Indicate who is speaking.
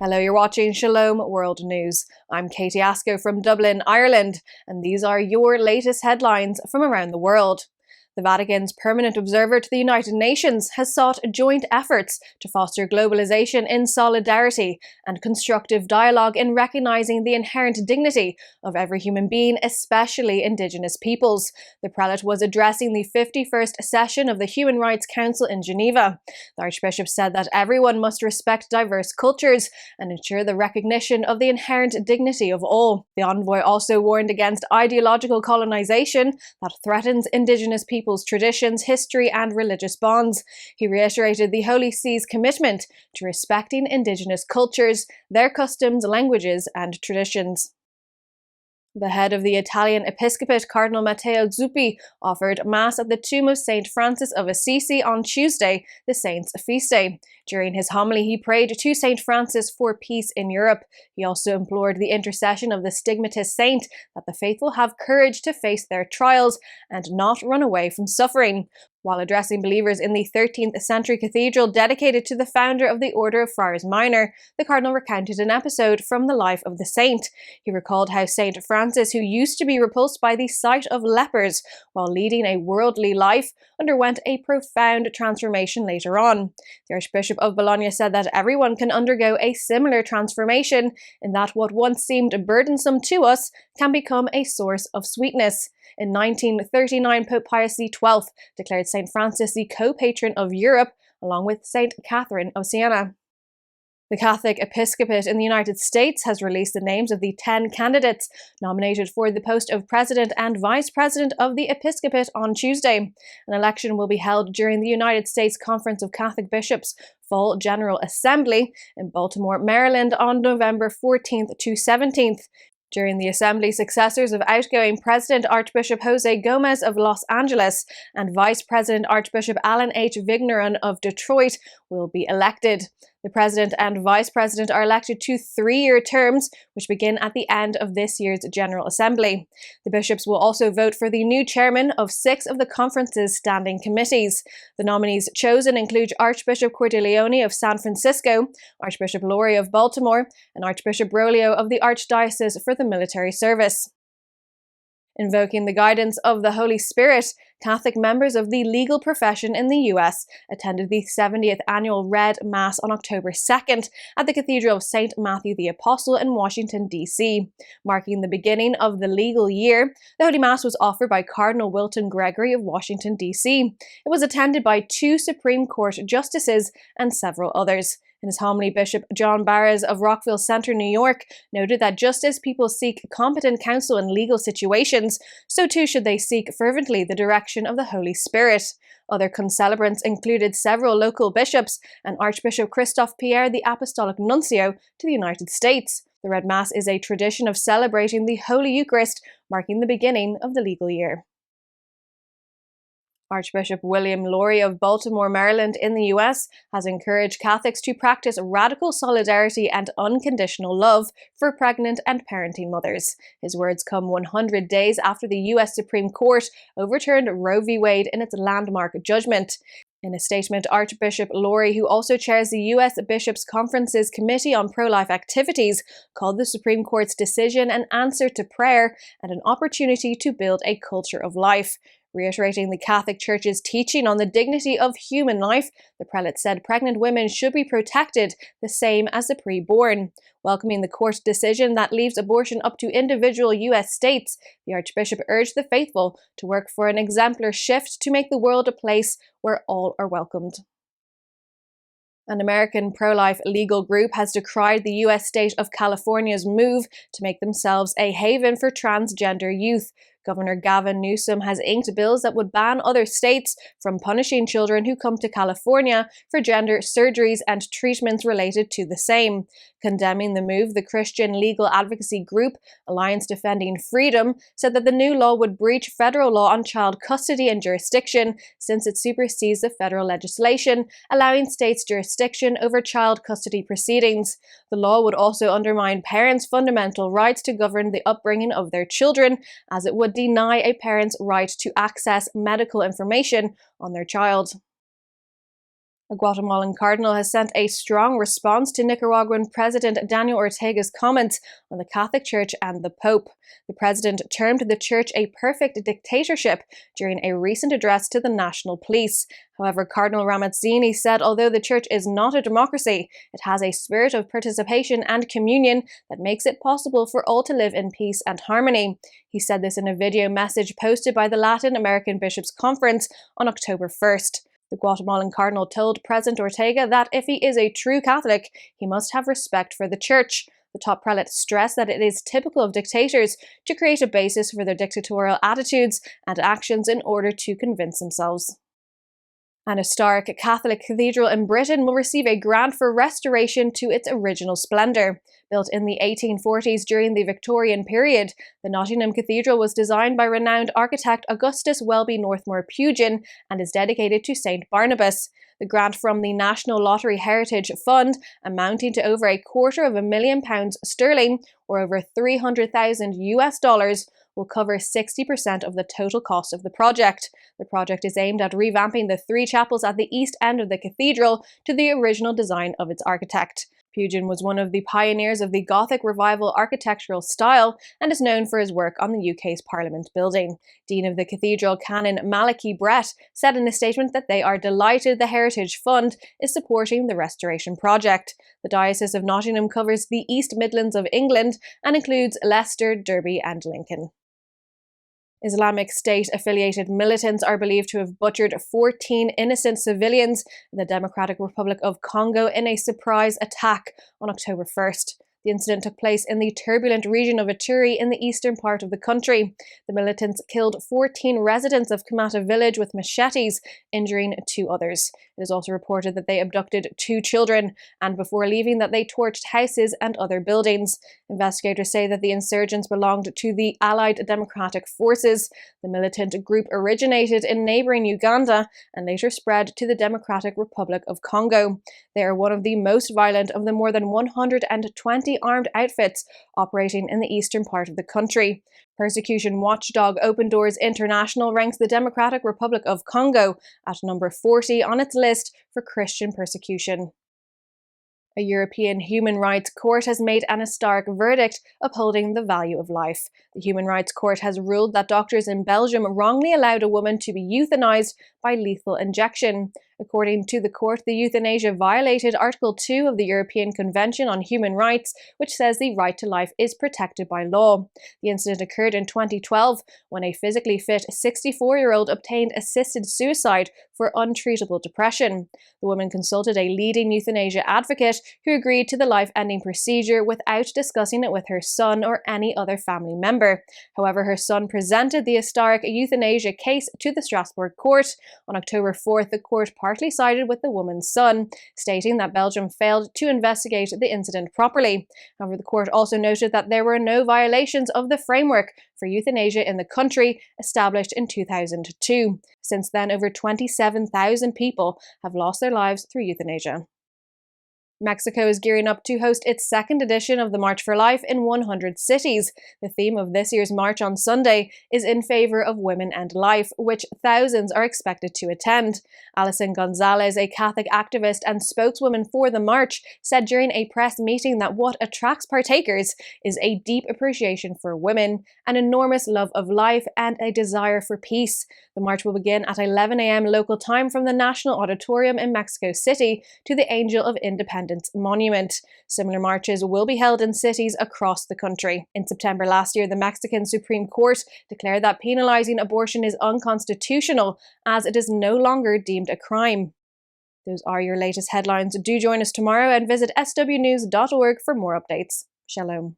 Speaker 1: Hello, you're watching Shalom World News. I'm Katie Asco from Dublin, Ireland, and these are your latest headlines from around the world. The Vatican's permanent observer to the United Nations has sought joint efforts to foster globalization in solidarity and constructive dialogue in recognizing the inherent dignity of every human being, especially Indigenous peoples. The prelate was addressing the 51st session of the Human Rights Council in Geneva. The Archbishop said that everyone must respect diverse cultures and ensure the recognition of the inherent dignity of all. The envoy also warned against ideological colonization that threatens Indigenous peoples' traditions, history, and religious bonds. He reiterated the Holy See's commitment to respecting Indigenous cultures, their customs, languages, and traditions. The head of the Italian episcopate, Cardinal Matteo Zuppi, offered Mass at the tomb of St Francis of Assisi on Tuesday, the saint's feast day. During his homily, he prayed to St Francis for peace in Europe. He also implored the intercession of the stigmatist saint that the faithful have courage to face their trials and not run away from suffering. While addressing believers in the 13th century cathedral dedicated to the founder of the Order of Friars Minor, the Cardinal recounted an episode from the life of the saint. He recalled how St Francis, who used to be repulsed by the sight of lepers while leading a worldly life, underwent a profound transformation later on. The Archbishop of Bologna said that everyone can undergo a similar transformation in that what once seemed burdensome to us can become a source of sweetness. In 1939, Pope Pius XII declared St. Francis the co-patron of Europe, along with St. Catherine of Siena. The Catholic episcopate in the United States has released the names of the 10 candidates nominated for the post of president and vice president of the episcopate on Tuesday. An election will be held during the United States Conference of Catholic Bishops' Fall General Assembly in Baltimore, Maryland on November 14th to 17th. During the assembly, successors of outgoing President Archbishop Jose Gomez of Los Angeles and Vice President Archbishop Alan H. Vigneron of Detroit will be elected. The President and Vice President are elected to 3-year terms, which begin at the end of this year's General Assembly. The bishops will also vote for the new chairman of 6 of the conference's standing committees. The nominees chosen include Archbishop Cordileone of San Francisco, Archbishop Lori of Baltimore, and Archbishop Broglio of the Archdiocese for the Military Service. Invoking the guidance of the Holy Spirit, Catholic members of the legal profession in the US attended the 70th annual Red Mass on October 2nd at the Cathedral of St Matthew the Apostle in Washington DC. Marking the beginning of the legal year, the Holy Mass was offered by Cardinal Wilton Gregory of Washington DC. It was attended by 2 Supreme Court justices and several others. In his homily, Bishop John Barres of Rockville Centre, New York, noted that just as people seek competent counsel in legal situations, so too should they seek fervently the direction of the Holy Spirit. Other concelebrants included several local bishops and Archbishop Christophe Pierre, the Apostolic Nuncio to the United States. The Red Mass is a tradition of celebrating the Holy Eucharist, marking the beginning of the legal year. Archbishop William Lori of Baltimore, Maryland in the US has encouraged Catholics to practice radical solidarity and unconditional love for pregnant and parenting mothers. His words come 100 days after the US Supreme Court overturned Roe v. Wade in its landmark judgment. In a statement, Archbishop Lori, who also chairs the U.S. Bishops' Conference's Committee on Pro-Life Activities, called the Supreme Court's decision an answer to prayer and an opportunity to build a culture of life. Reiterating the Catholic Church's teaching on the dignity of human life, the prelate said pregnant women should be protected the same as the preborn. Welcoming the court decision that leaves abortion up to individual U.S. states, the Archbishop urged the faithful to work for an exemplar shift to make the world a place where all are welcomed. An American pro-life legal group has decried the U.S. state of California's move to make themselves a haven for transgender youth. Governor Gavin Newsom has inked bills that would ban other states from punishing children who come to California for gender surgeries and treatments related to the same. Condemning the move, the Christian legal advocacy group Alliance Defending Freedom said that the new law would breach federal law on child custody and jurisdiction since it supersedes the federal legislation, allowing states jurisdiction over child custody proceedings. The law would also undermine parents' fundamental rights to govern the upbringing of their children, as it would deny a parent's right to access medical information on their child. A Guatemalan cardinal has sent a strong response to Nicaraguan President Daniel Ortega's comments on the Catholic Church and the Pope. The president termed the church a perfect dictatorship during a recent address to the national police. However, Cardinal Ramazzini said although the church is not a democracy, it has a spirit of participation and communion that makes it possible for all to live in peace and harmony. He said this in a video message posted by the Latin American Bishops' Conference on October 1st. The Guatemalan cardinal told President Ortega that if he is a true Catholic, he must have respect for the church. The top prelate stressed that it is typical of dictators to create a basis for their dictatorial attitudes and actions in order to convince themselves. An historic Catholic cathedral in Britain will receive a grant for restoration to its original splendour. Built in the 1840s during the Victorian period, the Nottingham Cathedral was designed by renowned architect Augustus Welby Northmore Pugin and is dedicated to St Barnabas. The grant from the National Lottery Heritage Fund, amounting to over £250,000 or over $300,000 will cover 60% of the total cost of the project. The project is aimed at revamping the three chapels at the east end of the cathedral to the original design of its architect. Pugin was one of the pioneers of the Gothic Revival architectural style and is known for his work on the UK's Parliament building. Dean of the Cathedral, Canon Malachi Brett, said in a statement that they are delighted the Heritage Fund is supporting the restoration project. The Diocese of Nottingham covers the East Midlands of England and includes Leicester, Derby and Lincoln. Islamic State-affiliated militants are believed to have butchered 14 innocent civilians in the Democratic Republic of Congo in a surprise attack on October 1st. The incident took place in the turbulent region of Ituri in the eastern part of the country. The militants killed 14 residents of Kamata village with machetes, injuring 2 others. It is also reported that they abducted 2 children, and before leaving that they torched houses and other buildings. Investigators say that the insurgents belonged to the Allied Democratic Forces. The militant group originated in neighbouring Uganda and later spread to the Democratic Republic of Congo. They are one of the most violent of the more than 120 armed outfits operating in the eastern part of the country. Persecution watchdog Open Doors International ranks the Democratic Republic of Congo at number 40 on its list for Christian persecution. A European Human Rights Court has made an historic verdict upholding the value of life. The Human Rights Court has ruled that doctors in Belgium wrongly allowed a woman to be euthanized by lethal injection. According to the court, the euthanasia violated Article 2 of the European Convention on Human Rights, which says the right to life is protected by law. The incident occurred in 2012 when a physically fit 64-year-old obtained assisted suicide for untreatable depression. The woman consulted a leading euthanasia advocate who agreed to the life-ending procedure without discussing it with her son or any other family member. However, her son presented the historic euthanasia case to the Strasbourg court. On October 4th, the court partly sided with the woman's son, stating that Belgium failed to investigate the incident properly. However, the court also noted that there were no violations of the framework for euthanasia in the country established in 2002. Since then, over 27,000 people have lost their lives through euthanasia. Mexico is gearing up to host its second edition of the March for Life in 100 cities. The theme of this year's march on Sunday is in favor of women and life, which thousands are expected to attend. Alison Gonzalez, a Catholic activist and spokeswoman for the march, said during a press meeting that what attracts partakers is a deep appreciation for women, an enormous love of life, and a desire for peace. The march will begin at 11 a.m. local time from the National Auditorium in Mexico City to the Angel of Independence Monument. Similar marches will be held in cities across the country. In September last year, the Mexican Supreme Court declared that penalizing abortion is unconstitutional as it is no longer deemed a crime. Those are your latest headlines. Do join us tomorrow and visit swnews.org for more updates. Shalom.